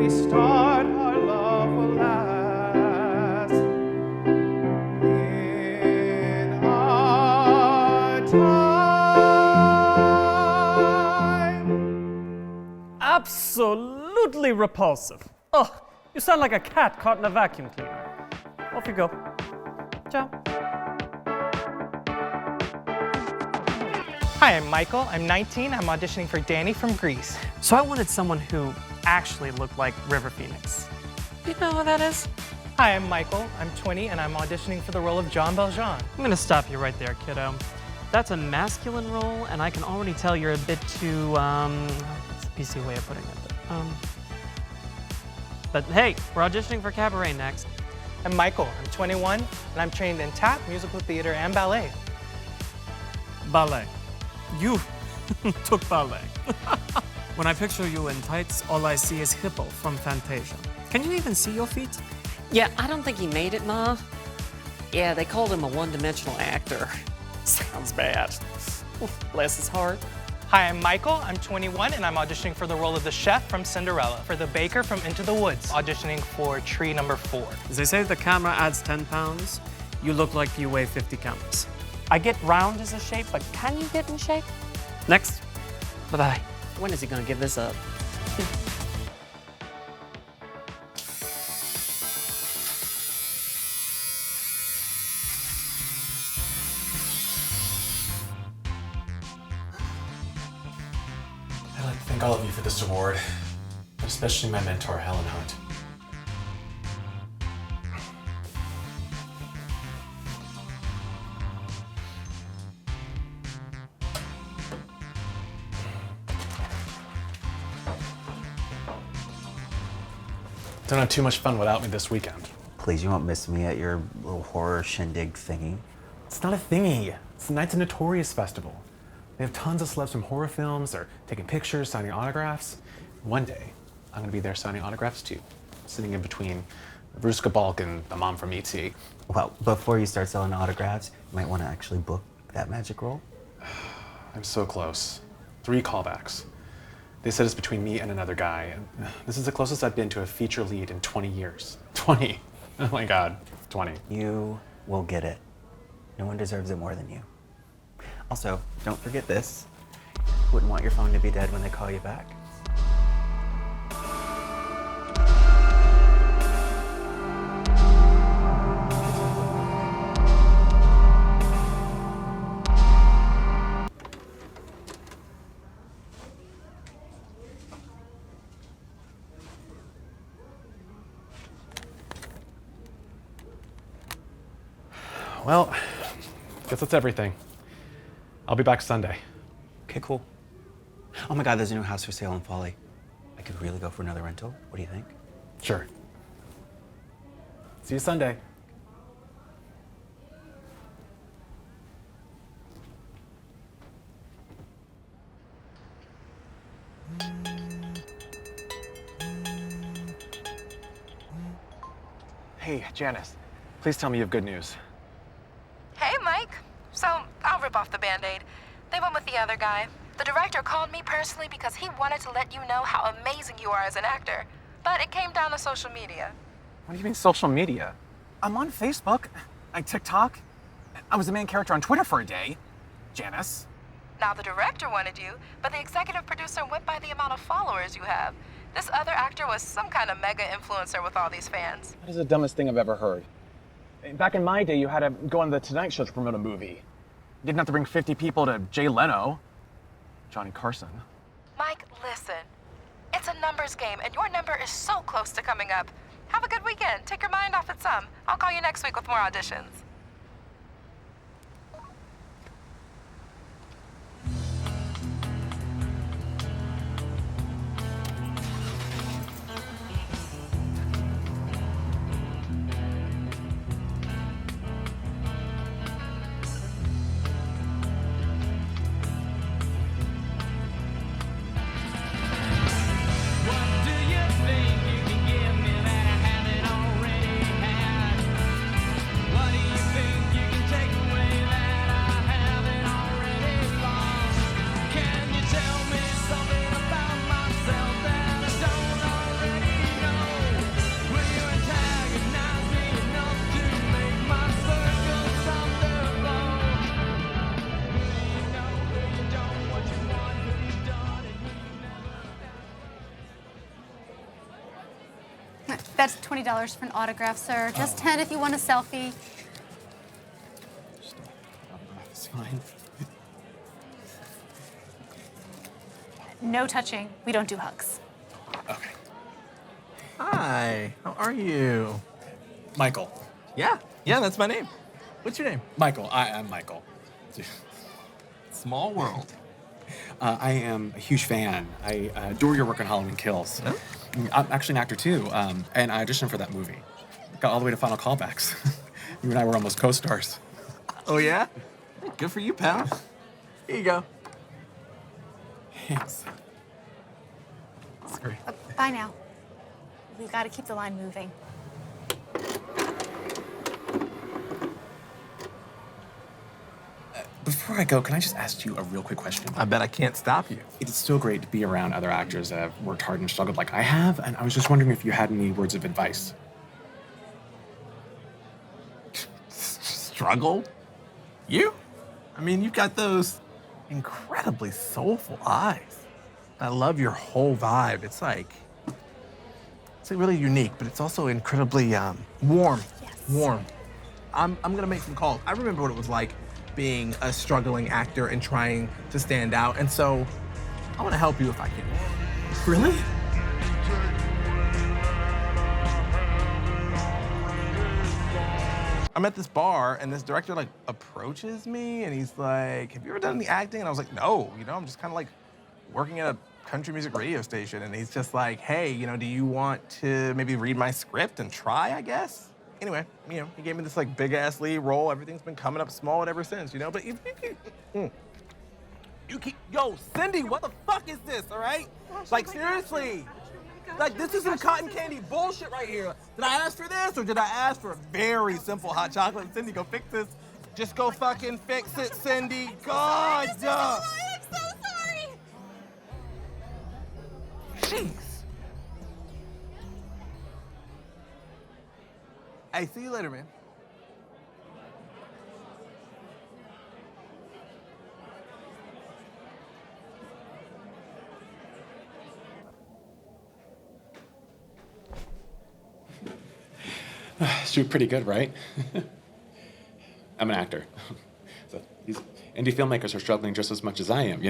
we start, our love will last. In our time. Absolutely repulsive. Ugh, you sound like a cat caught in a vacuum cleaner. Off you go. Ciao. Hi, I'm Michael. I'm 19. I'm auditioning for Danny from Greece. So I wanted someone who actually looked like River Phoenix. Do you know who that is? Hi, I'm Michael. I'm 20, and I'm auditioning for the role of John Valjean. I'm gonna stop you right there, kiddo. That's a masculine role, and I can already tell you're a bit too, that's a PC way of putting it, but hey, we're auditioning for Cabaret next. I'm Michael. I'm 21, and I'm trained in tap, musical theater, and ballet. Ballet. You took ballet. When I picture you in tights, all I see is Hippo from Fantasia. Can you even see your feet? Yeah, I don't think he made it, Ma. Yeah, they called him a one-dimensional actor. Sounds bad. Bless his heart. Hi, I'm Michael. I'm 21, and I'm auditioning for the role of the chef from Cinderella, for the baker from Into the Woods, auditioning for tree number 4. They say the camera adds 10 pounds. You look like you weigh 50 pounds. I get round as a shape, but can you get in shape? Next. Bye-bye. When is he gonna give this up? I'd like to thank all of you for this award, but especially my mentor, Helen Hunt. Don't have too much fun without me this weekend. Please, you won't miss me at your little horror shindig thingy. It's not a thingy. It's the Nights of Notorious Festival. They have tons of celebs from horror films. They're taking pictures, signing autographs. One day, I'm gonna be there signing autographs too, sitting in between Ruska Balk and the mom from E.T. Well, before you start selling autographs, you might want to actually book that magic role. I'm so close. 3 callbacks. They said it's between me and another guy. And this is the closest I've been to a feature lead in 20 years. 20. Oh my God, 20. You will get it. No one deserves it more than you. Also, don't forget this. Wouldn't want your phone to be dead when they call you back. Well, guess that's everything. I'll be back Sunday. Okay, cool. Oh my God, there's a new house for sale in Folly. I could really go for another rental. What do you think? Sure. See you Sunday. Hey, Janice. Please tell me you have good news. Hey, Mike. So, I'll rip off the Band-Aid. They went with the other guy. The director called me personally because he wanted to let you know how amazing you are as an actor. But it came down to social media. What do you mean social media? I'm on Facebook, TikTok. I was the main character on Twitter for a day. Janice. Now, the director wanted you, but the executive producer went by the amount of followers you have. This other actor was some kind of mega influencer with all these fans. That is the dumbest thing I've ever heard. Back in my day, you had to go on the Tonight Show to promote a movie. You didn't have to bring 50 people to Jay Leno, Johnny Carson. Mike, listen. It's a numbers game, and your number is so close to coming up. Have a good weekend. Take your mind off at some. I'll call you next week with more auditions. What do you That's $20 for an autograph, sir. Just 10 if you want a selfie. It's fine. No touching. We don't do hugs. Okay. Hi, how are you? Michael. Yeah, that's my name. What's your name? Michael. I am Michael. Small world. I am a huge fan. I adore your work on Halloween Kills. Oh? I'm actually an actor too, and I auditioned for that movie. Got all the way to final callbacks. You and I were almost co-stars. Oh yeah? Good for you, pal. Here you go. Thanks. That's great. Bye now. We've got to keep the line moving. Before I go, can I just ask you a real quick question? I bet I can't stop you. It's so great to be around other actors that have worked hard and struggled like I have, and I was just wondering if you had any words of advice. Struggle? You? I mean, you've got those incredibly soulful eyes. I love your whole vibe. It's like really unique, but it's also incredibly warm. Yes. Warm. I'm gonna make some calls. I remember what it was like being a struggling actor and trying to stand out, and so I want to help you if I can. Really? I'm at this bar, and this director like approaches me, and he's like, "Have you ever done any acting?" And I was like, "No, I'm just kind of like working at a country music radio station." And he's just like, "Hey, do you want to maybe read my script and try, I guess?" Anyway, he gave me this like big ass lead role. Everything's been coming up small ever since, But if you keep, yo, Cindy, what the fuck is this? All right? Like seriously. Like, this is some cotton candy bullshit right here. Did I ask for this, or did I ask for a very simple hot chocolate? Cindy, go fix this. Just go fucking fix it, Cindy. God, I'm so sorry. Jeez. Hey, see you later, man. Shoot pretty good, right? I'm an actor. So these indie filmmakers are struggling just as much as I am,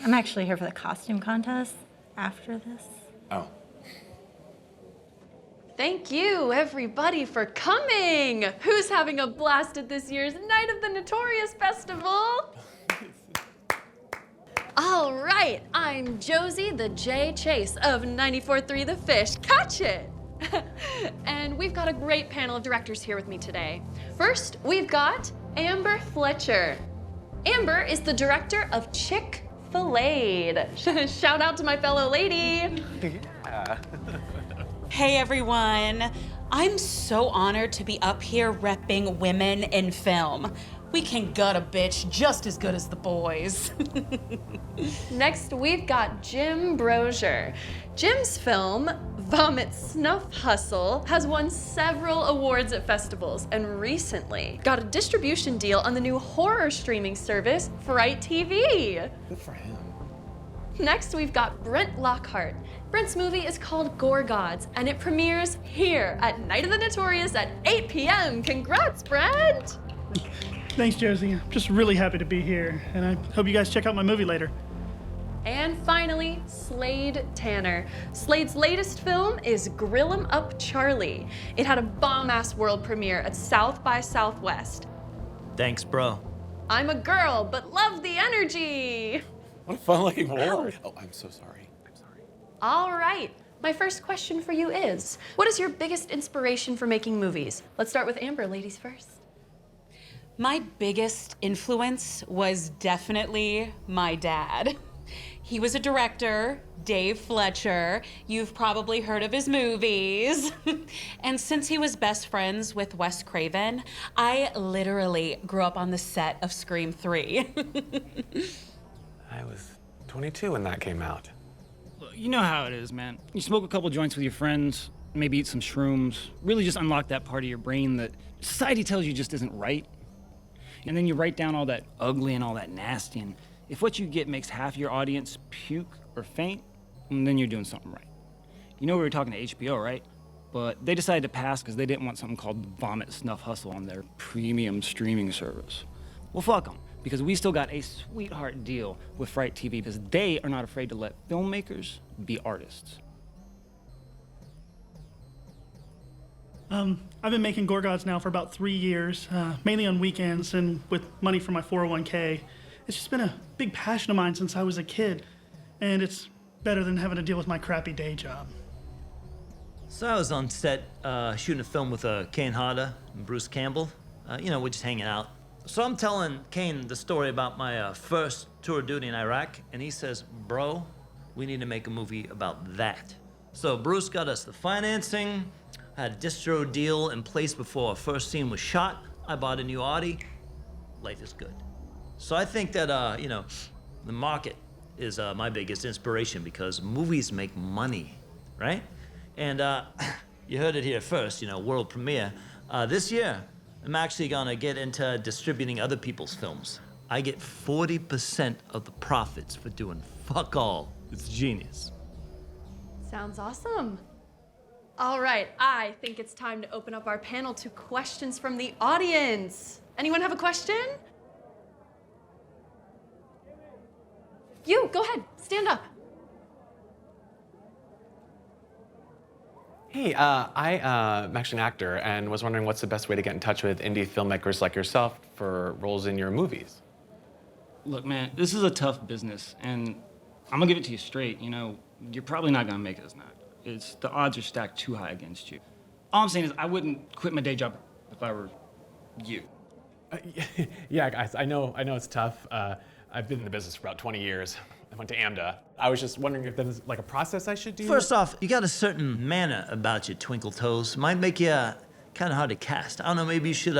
I'm actually here for the costume contest after this. Oh. Thank you, everybody, for coming. Who's having a blast at this year's Night of the Notorious Festival? All right, I'm Josie, the J Chase of 94.3 The Fish. Catch it! And we've got a great panel of directors here with me today. First, we've got Amber Fletcher. Amber is the director of Chick-fil-A. Shout out to my fellow lady. Yeah. Hey everyone. I'm so honored to be up here repping women in film. We can gut a bitch just as good as the boys. Next, we've got Jim Brozier. Jim's film, Vomit Snuff Hustle, has won several awards at festivals and recently got a distribution deal on the new horror streaming service, Fright TV. Good for him. Next, we've got Brent Lockhart. Brent's movie is called Gore Gods, and it premieres here at Night of the Notorious at 8 p.m. Congrats, Brent! Thanks, Josie. I'm just really happy to be here, and I hope you guys check out my movie later. And finally, Slade Tanner. Slade's latest film is Grill 'em Up Charlie. It had a bomb-ass world premiere at South by Southwest. Thanks, bro. I'm a girl, but love the energy. What a fun-looking award. Oh, I'm so sorry. All right. My first question for you is, what is your biggest inspiration for making movies? Let's start with Amber, ladies first. My biggest influence was definitely my dad. He was a director, Dave Fletcher. You've probably heard of his movies. And since he was best friends with Wes Craven, I literally grew up on the set of Scream 3. I was 22 when that came out. You know how it is, man. You smoke a couple joints with your friends, maybe eat some shrooms, really just unlock that part of your brain that society tells you just isn't right. And then you write down all that ugly and all that nasty, and if what you get makes half your audience puke or faint, then you're doing something right. You know we were talking to HBO, right? But they decided to pass because they didn't want something called Vomit Snuff Hustle on their premium streaming service. Well, fuck them, because we still got a sweetheart deal with Fright TV because they are not afraid to let filmmakers be artists. I've been making Gorgods now for about 3 years, mainly on weekends and with money from my 401k. It's just been a big passion of mine since I was a kid, and it's better than having to deal with my crappy day job. So I was on set shooting a film with Kane Hodder and Bruce Campbell. You know, we're just hanging out. So I'm telling Kane the story about my first tour of duty in Iraq, and he says, bro, we need to make a movie about that. So Bruce got us the financing, had a distro deal in place before our first scene was shot. I bought a new Audi. Life is good. So I think that, you know, the market is my biggest inspiration because movies make money, right? And you heard it here first, you know, world premiere. This year, I'm actually gonna get into distributing other people's films. I get 40% of the profits for doing fuck all. It's genius. Sounds awesome. All right, I think it's time to open up our panel to questions from the audience. Anyone have a question? You, go ahead, stand up. Hey, I'm actually an actor and was wondering what's the best way to get in touch with indie filmmakers like yourself for roles in your movies? Look, man, this is a tough business, and I'm gonna give it to you straight. You know, you're probably not gonna make it as an actor. The odds are stacked too high against you. All I'm saying is I wouldn't quit my day job if I were you. Yeah, guys, I know it's tough. I've been in the business for about 20 years. I went to AMDA. I was just wondering if there's like a process I should do. First off, you got a certain manner about you, Twinkle Toes. Might make you kind of hard to cast. I don't know, maybe you should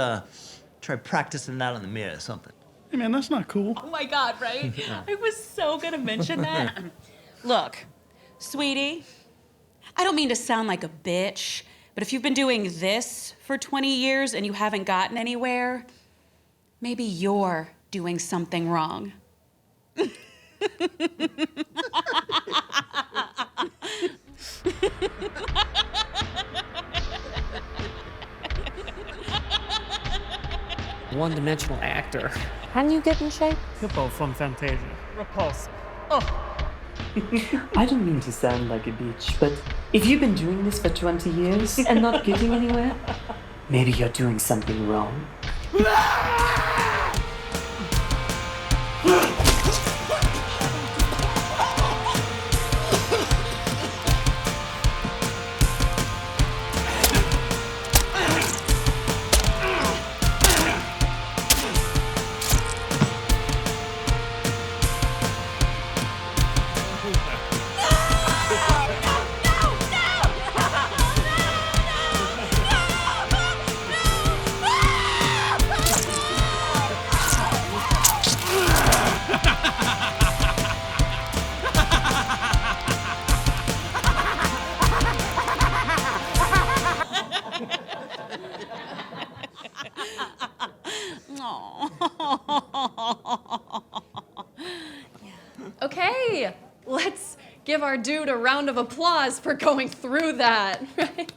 try practicing that in the mirror or something. Hey man, that's not cool. Oh my God, right? I was so gonna mention that. Look, sweetie, I don't mean to sound like a bitch, but if you've been doing this for 20 years and you haven't gotten anywhere, maybe you're doing something wrong. One-dimensional actor. Can you get in shape? Hippo from Fantasia. Repulsive. I don't mean to sound like a bitch, but if you've been doing this for 20 years and not getting anywhere, maybe you're doing something wrong. Okay, let's give our dude a round of applause for going through that, right?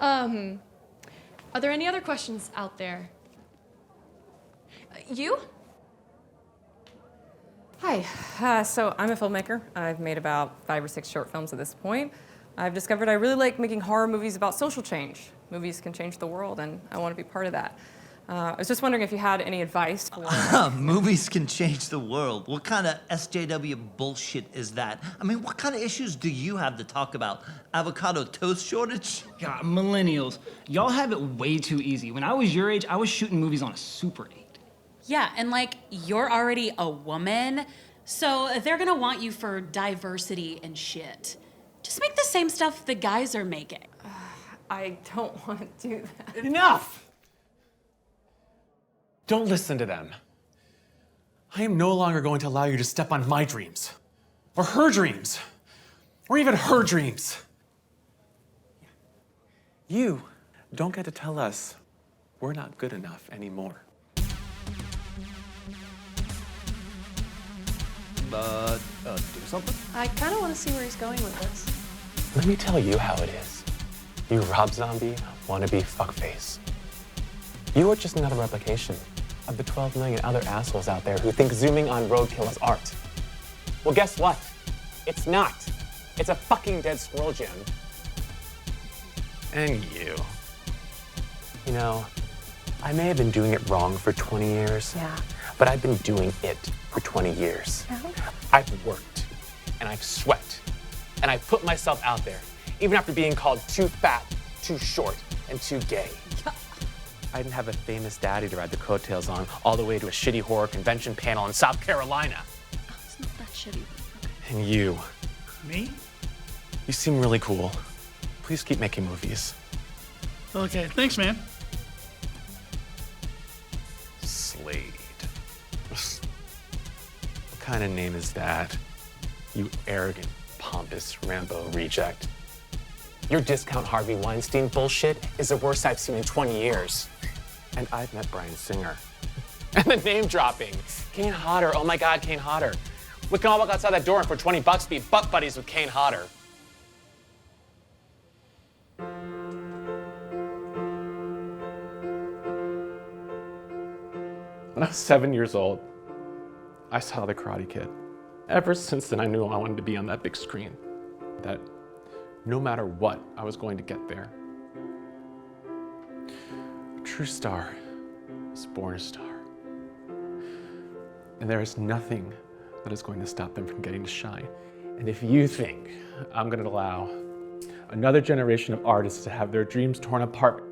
Are there any other questions out there? You? Hi, so I'm a filmmaker. I've made about 5 or 6 short films at this point. I've discovered I really like making horror movies about social change. Movies can change the world, and I want to be part of that. I was just wondering if you had any advice for... Movies can change the world. What kind of SJW bullshit is that? I mean, what kind of issues do you have to talk about? Avocado toast shortage? God, millennials, y'all have it way too easy. When I was your age, I was shooting movies on a Super 8. Yeah, and like, you're already a woman, so they're gonna want you for diversity and shit. Just make the same stuff the guys are making. I don't want to do that. Enough! Don't listen to them. I am no longer going to allow you to step on my dreams, or her dreams, or even her dreams. You don't get to tell us we're not good enough anymore. Do something? I kind of want to see where he's going with this. Let me tell you how it is. You Rob Zombie wannabe fuckface. You are just another replication of the 12 million other assholes out there who think zooming on roadkill is art. Well, guess what? It's not. It's a fucking dead squirrel gym. And you. You know, I may have been doing it wrong for 20 years, but I've been doing it for 20 years. I've worked, and I've sweat, and I've put myself out there, even after being called too fat, too short, and too gay. I didn't have a famous daddy to ride the coattails on all the way to a shitty horror convention panel in South Carolina. Oh, it's not that shitty. And you. Me? You seem really cool. Please keep making movies. Okay, thanks, man. Slade. What kind of name is that? You arrogant, pompous Rambo reject. Your discount Harvey Weinstein bullshit is the worst I've seen in 20 years. And I've met Bryan Singer. And the name dropping. Kane Hodder, oh my God, Kane Hodder. We can all walk outside that door and for 20 bucks be butt buddies with Kane Hodder. When I was 7 years old, I saw The Karate Kid. Ever since then, I knew I wanted to be on that big screen. That no matter what, I was going to get there. A true star is born a star. And there is nothing that is going to stop them from getting to shine. And if you think I'm going to allow another generation of artists to have their dreams torn apart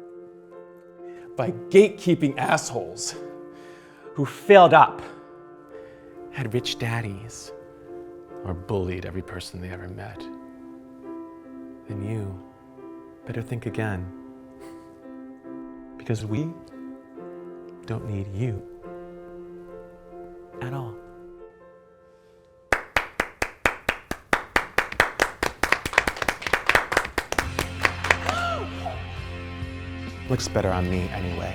by gatekeeping assholes who failed up, had rich daddies, or bullied every person they ever met, then you better think again. Because we don't need you at all. Looks better on me anyway.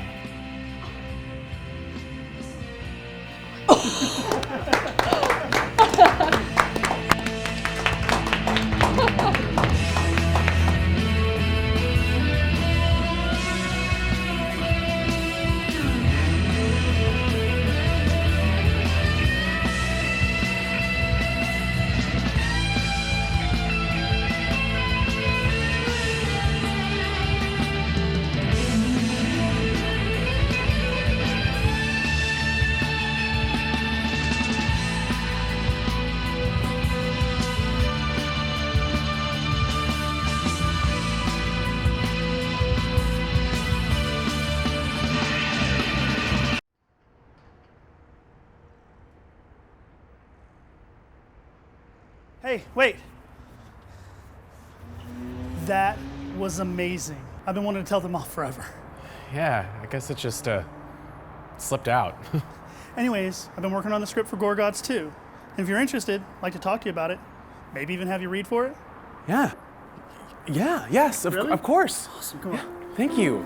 Hey, wait. That was amazing. I've been wanting to tell them off forever. Yeah, I guess it just slipped out. Anyways, I've been working on the script for Gore Gods 2. And if you're interested, I'd like to talk to you about it. Maybe even have you read for it. Yeah. Yeah, yes, Really? of course. Awesome, come on. Thank you.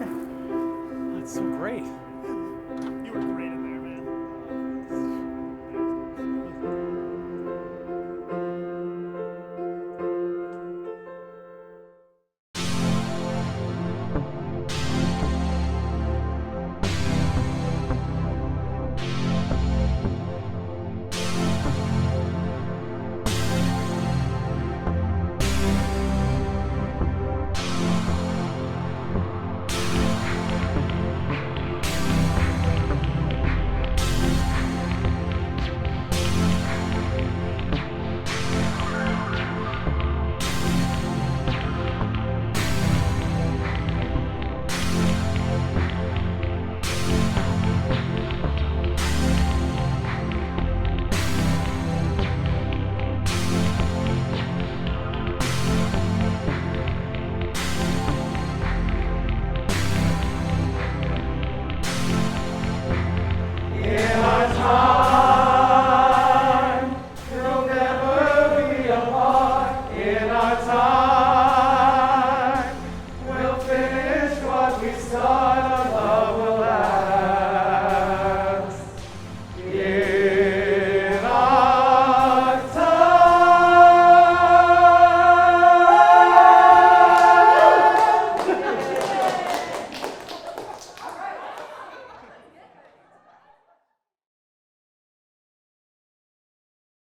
That's so great.